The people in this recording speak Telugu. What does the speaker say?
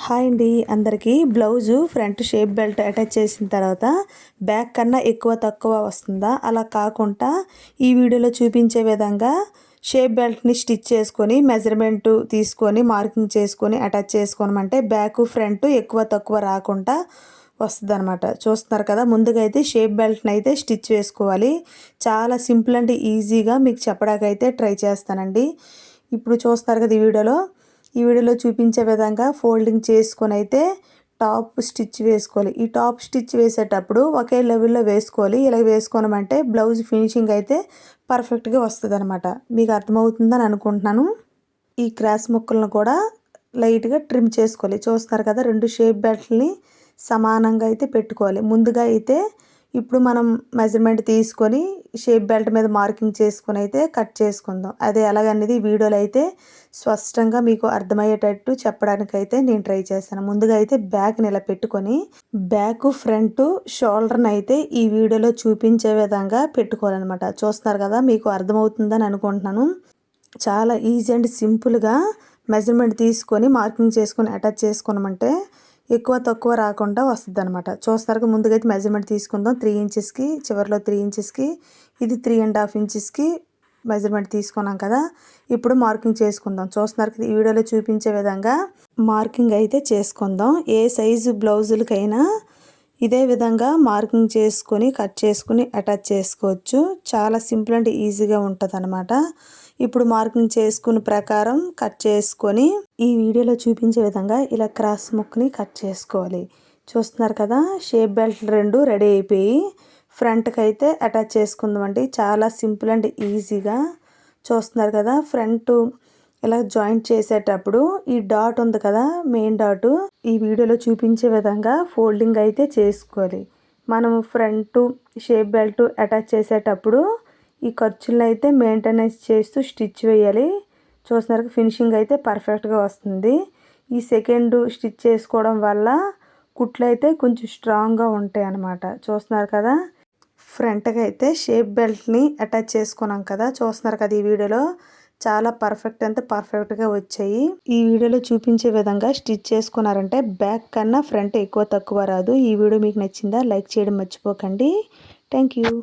హాయ్ అండి అందరికీ. Blouse front shape belt attach చేసిన తర్వాత బ్యాక్ కన్నా ఎక్కువ తక్కువ వస్తుందా? అలా కాకుండా ఈ వీడియోలో చూపించే విధంగా షేప్ బెల్ట్ని స్టిచ్ చేసుకొని మెజర్మెంట్ తీసుకొని మార్కింగ్ చేసుకొని అటాచ్ చేసుకోనమంటే బ్యాక్ ఫ్రంట్ ఎక్కువ తక్కువ రాకుండా వస్తుంది అనమాట. చూస్తున్నారు కదా, ముందుగా అయితే షేప్ బెల్ట్ని అయితే స్టిచ్ వేసుకోవాలి. చాలా సింపుల్ అండ్ ఈజీగా మీకు చెప్పడానికైతే ట్రై చేస్తానండి. ఇప్పుడు చూస్తారు కదా ఈ వీడియోలో చూపించే విధంగా ఫోల్డింగ్ చేసుకొని అయితే టాప్ స్టిచ్ వేసుకోవాలి. ఈ టాప్ స్టిచ్ వేసేటప్పుడు ఒకే లెవెల్లో వేసుకోవాలి. ఇలా వేసుకోనమంటే బ్లౌజ్ ఫినిషింగ్ అయితే పర్ఫెక్ట్గా వస్తుంది అనమాట. మీకు అర్థమవుతుందని అనుకుంటున్నాను. ఈ క్రాస్ ముక్కలను కూడా లైట్గా ట్రిమ్ చేసుకోవాలి. చూస్తారు కదా, రెండు షేప్ బెల్ట్ని సమానంగా అయితే పెట్టుకోవాలి. ముందుగా అయితే ఇప్పుడు మనం మెజర్మెంట్ తీసుకొని షేప్ బెల్ట్ మీద మార్కింగ్ చేసుకొని అయితే కట్ చేసుకుందాం. అది ఎలాగనేది వీడియోలో అయితే స్పష్టంగా మీకు అర్థమయ్యేటట్టు చెప్పడానికైతే నేను ట్రై చేస్తాను. ముందుగా అయితే బ్యాక్ని ఇలా పెట్టుకొని బ్యాక్ ఫ్రంట్ షోల్డర్ని అయితే ఈ వీడియోలో చూపించే విధంగా పెట్టుకోవాలన్నమాట. చూస్తున్నారు కదా, మీకు అర్థమవుతుందని అనుకుంటున్నాను. చాలా ఈజీ అండ్ సింపుల్గా మెజర్మెంట్ తీసుకొని మార్కింగ్ చేసుకొని అటాచ్ చేసుకున్నామంటే ఎక్కువ తక్కువ రాకుండా వస్తుంది అనమాట. చూస్తారు, ముందుగా అయితే మెజర్మెంట్ తీసుకుందాం. 3 ఇంచెస్కి చివరిలో 3 ఇంచెస్కి ఇది 3.5 ఇంచెస్కి మెజర్మెంట్ తీసుకున్నాం కదా. ఇప్పుడు మార్కింగ్ చేసుకుందాం. చూస్తున్నారు కదా, ఈ వీడియోలో చూపించే విధంగా మార్కింగ్ అయితే చేసుకుందాం. ఏ సైజు బ్లౌజులకైనా ఇదే విధంగా మార్కింగ్ చేసుకొని కట్ చేసుకుని అటాచ్ చేసుకోవచ్చు. చాలా సింపుల్ అండ్ ఈజీగా ఉంటుంది అనమాట. ఇప్పుడు మార్కింగ్ చేసుకున్న ప్రకారం కట్ చేసుకొని ఈ వీడియోలో చూపించే విధంగా ఇలా క్రాస్ ముక్కని కట్ చేసుకోవాలి. చూస్తున్నారు కదా, షేప్ బెల్ట్ రెండు రెడీ అయిపోయి ఫ్రంట్కి అయితే అటాచ్ చేసుకుందామండి. చాలా సింపుల్ అండ్ ఈజీగా. చూస్తున్నారు కదా, ఫ్రంట్ ఇలా జాయింట్ చేసేటప్పుడు ఈ డాట్ ఉంది కదా, మెయిన్ డాట్, ఈ వీడియోలో చూపించే విధంగా ఫోల్డింగ్ అయితే చేసుకోవాలి. మనం ఫ్రంట్ షేప్ బెల్ట్ అటాచ్ చేసేటప్పుడు ఈ ఖర్చులను అయితే మెయింటెనెన్స్ చేస్తూ స్టిచ్ వేయాలి. చూస్తున్నారు, ఫినిషింగ్ అయితే పర్ఫెక్ట్గా వస్తుంది. ఈ సెకండ్ స్టిచ్ చేసుకోవడం వల్ల కుట్లు అయితే కొంచెం స్ట్రాంగ్గా ఉంటాయి అన్నమాట. చూస్తున్నారు కదా, ఫ్రంట్కి అయితే షేప్ బెల్ట్ని అటాచ్ చేసుకున్నాం కదా. చూస్తున్నారు కదా, ఈ వీడియోలో చాలా పర్ఫెక్ట్గా వచ్చాయి. ఈ వీడియోలో చూపించే విధంగా స్టిచ్ చేసుకున్నారంటే బ్యాక్ కన్నా ఫ్రంట్ ఎక్కువ తక్కువ రాదు. ఈ వీడియో మీకు నచ్చిందా? లైక్ చేయడం మర్చిపోకండి. Thank you.